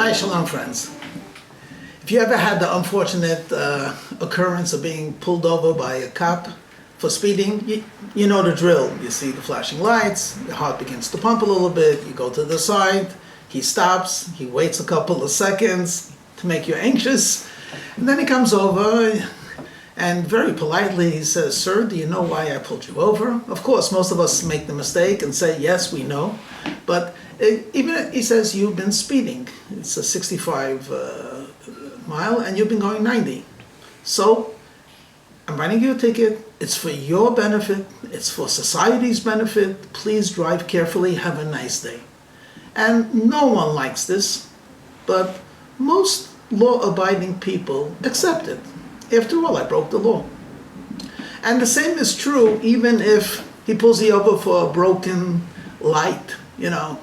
Hi, Shalom friends. If you ever had the unfortunate occurrence of being pulled over by a cop for speeding, you know the drill. You see the flashing lights, your heart begins to pump a little bit, you go to the side, he stops, he waits a couple of seconds to make you anxious, and then he comes over and very politely he says, "Sir, do you know why I pulled you over?" Of course, most of us make the mistake and say, "Yes, we know," but even he says, "You've been speeding. It's a 65 mile and you've been going 90. So I'm writing you a ticket. It's for your benefit. It's for society's benefit. Please drive carefully. Have a nice day." And no one likes this, but most law-abiding people accept it. After all, I broke the law. And the same is true even if he pulls you over for a broken light, and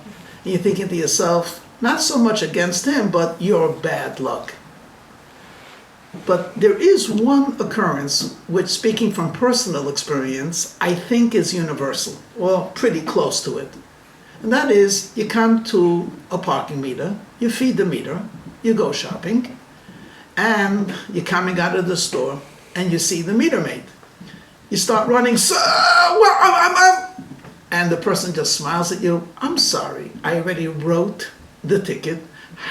you're thinking to yourself, not so much against him, but your bad luck. But there is one occurrence which, speaking from personal experience, I think is universal, or pretty close to it. And that is, you come to a parking meter, you feed the meter, you go shopping, and you're coming out of the store, and you see the meter maid. You start running, "Sir, and the person just smiles at you. "I'm sorry, I already wrote the ticket.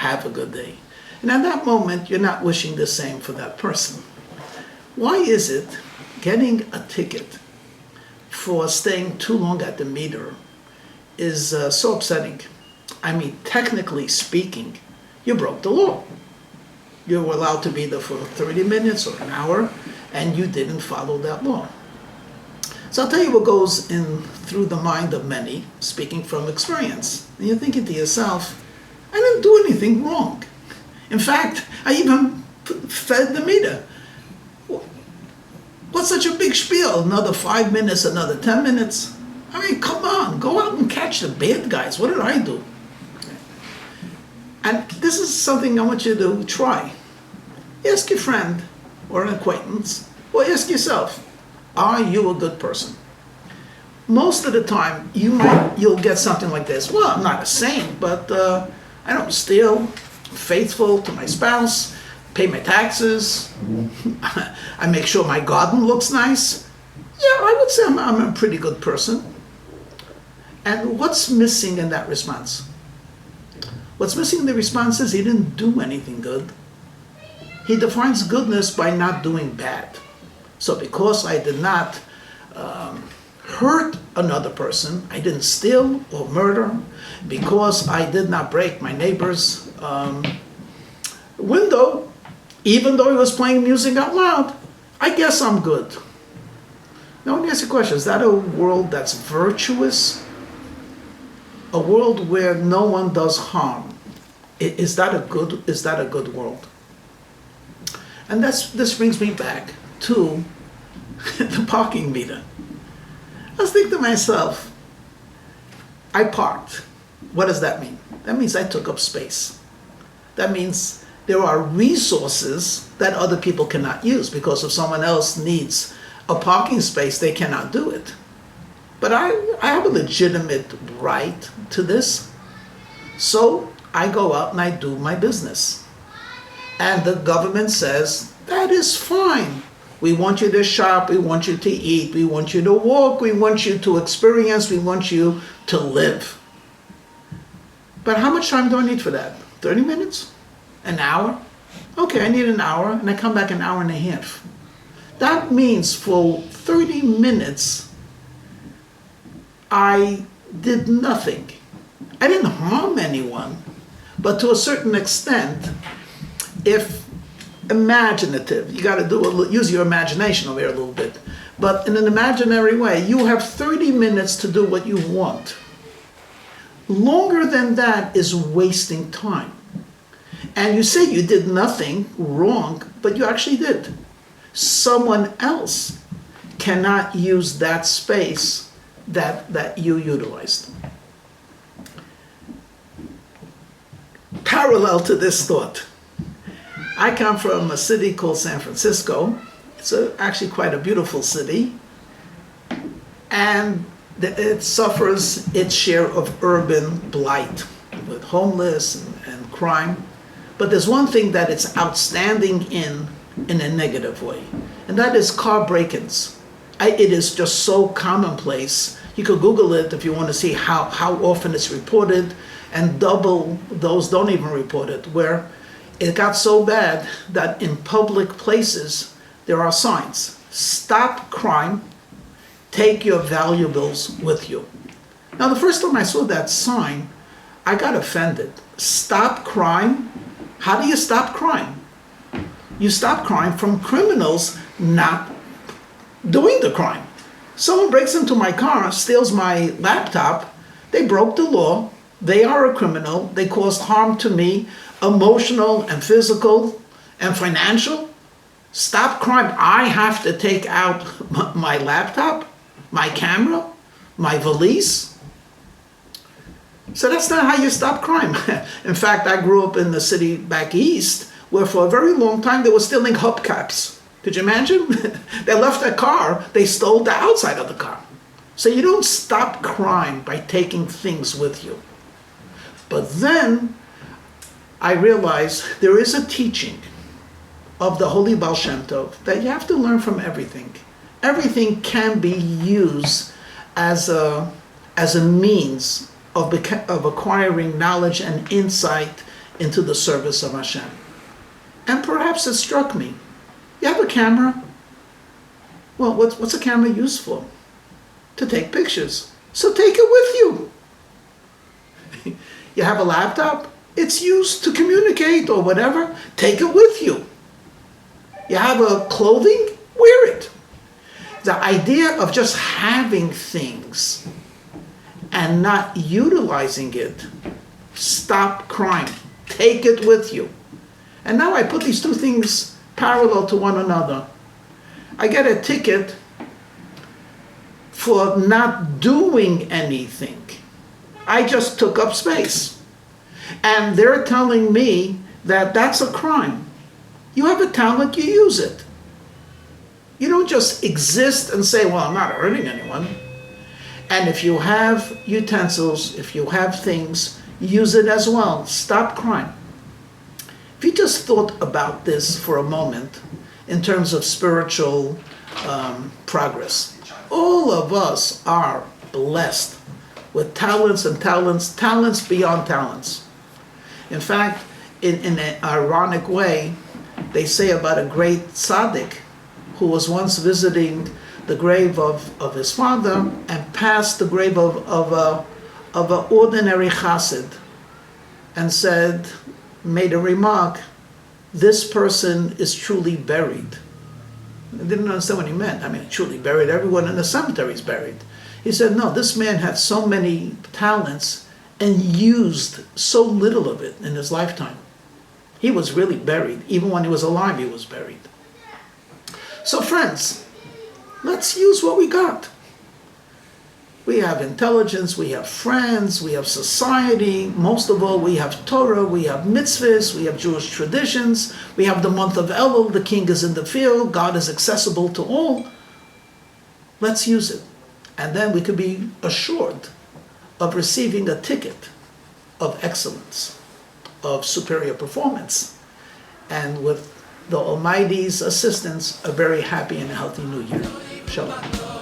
Have a good day." And at that moment, you're not wishing the same for that person. Why is it getting a ticket for staying too long at the meter is so upsetting? I mean, technically speaking, you broke the law. You were allowed to be there for 30 minutes or an hour, and you didn't follow that law. So I'll tell you what goes in through the mind of many, speaking from experience. And you're thinking to yourself, I didn't do anything wrong. In fact, I even fed the meter. What's such a big spiel? Another 5 minutes, another 10 minutes? I mean, come on, go out and catch the bad guys. What did I do? And this is something I want you to try. Ask your friend or an acquaintance, or ask yourself, are you a good person? Most of the time, you'll get something like this. Well, I'm not a saint, but I don't steal, faithful to my spouse, pay my taxes, I make sure my garden looks nice. Yeah, I would say I'm a pretty good person. And what's missing in that response? What's missing in the response is he didn't do anything good. He defines goodness by not doing bad. So because I did not hurt another person, I didn't steal or murder, because I did not break my neighbor's window, even though he was playing music out loud, I guess I'm good. Now let me ask you a question. Is that a world that's virtuous? A world where no one does harm? Is that a good world? And this brings me back to the parking meter. I was thinking to myself, I parked. What does that mean? That means I took up space. That means there are resources that other people cannot use, because if someone else needs a parking space, they cannot do it. But I have a legitimate right to this. So I go out and I do my business. And the government says, that is fine. We want you to shop, we want you to eat, we want you to walk, we want you to experience, we want you to live. But how much time do I need for that? 30 minutes? An hour? Okay, I need an hour, and I come back an hour and a half. That means for 30 minutes, I did nothing. I didn't harm anyone, but to a certain extent, if imaginative, you got to use your imagination over here a little bit, but in an imaginary way, you have 30 minutes to do what you want. Longer than that is wasting time. And you say you did nothing wrong, but you actually did. Someone else cannot use that space that you utilized. Parallel to this thought, I come from a city called San Francisco. It's actually quite a beautiful city. And it suffers its share of urban blight with homeless and crime. But there's one thing that it's outstanding in a negative way, and that is car break-ins. It is just so commonplace. You could Google it if you want to see how often it's reported, and double those don't even report it, where it got so bad that in public places there are signs. Stop crime, take your valuables with you. Now the first time I saw that sign, I got offended. Stop crime? How do you stop crime? You stop crime from criminals not doing the crime. Someone breaks into my car, steals my laptop, they broke the law, they are a criminal, they caused harm to me, emotional and physical and financial. Stop crime. I have to take out my laptop, my camera, my valise. So that's not how you stop crime. In fact, I grew up in the city back east where for a very long time they were stealing hubcaps. Could you imagine? They left their car, they stole the outside of the car. So you don't stop crime by taking things with you. But then I realized there is a teaching of the Holy Baal Shem Tov that you have to learn from everything. Everything can be used as a means of acquiring knowledge and insight into the service of Hashem. And perhaps it struck me. You have a camera? Well, what's a camera used for? To take pictures. So take it with you. You have a laptop? It's used to communicate or whatever. Take it with you. You have a clothing? Wear it. The idea of just having things and not utilizing it, stop crime. Take it with you. And now I put these two things parallel to one another. I get a ticket for not doing anything. I just took up space. And they're telling me that that's a crime. You have a talent, you use it. You don't just exist and say, well, I'm not hurting anyone. And if you have utensils, if you have things, use it as well. Stop crime. If you just thought about this for a moment in terms of spiritual progress, all of us are blessed with talents and talents beyond talents. In fact, in an ironic way, they say about a great tzaddik who was once visiting the grave of his father and passed the grave of an ordinary chassid and made a remark, this person is truly buried. I didn't understand what he meant. I mean, truly buried, everyone in the cemetery is buried. He said, no, this man had so many talents and used so little of it in his lifetime. He was really buried. Even when he was alive, he was buried. So friends, let's use what we got. We have intelligence, we have friends, we have society. Most of all, we have Torah, we have mitzvahs, we have Jewish traditions. We have the month of Elul, the king is in the field, God is accessible to all. Let's use it. And then we could be assured of receiving a ticket of excellence, of superior performance, and with the Almighty's assistance, a very happy and healthy new year. Shalom.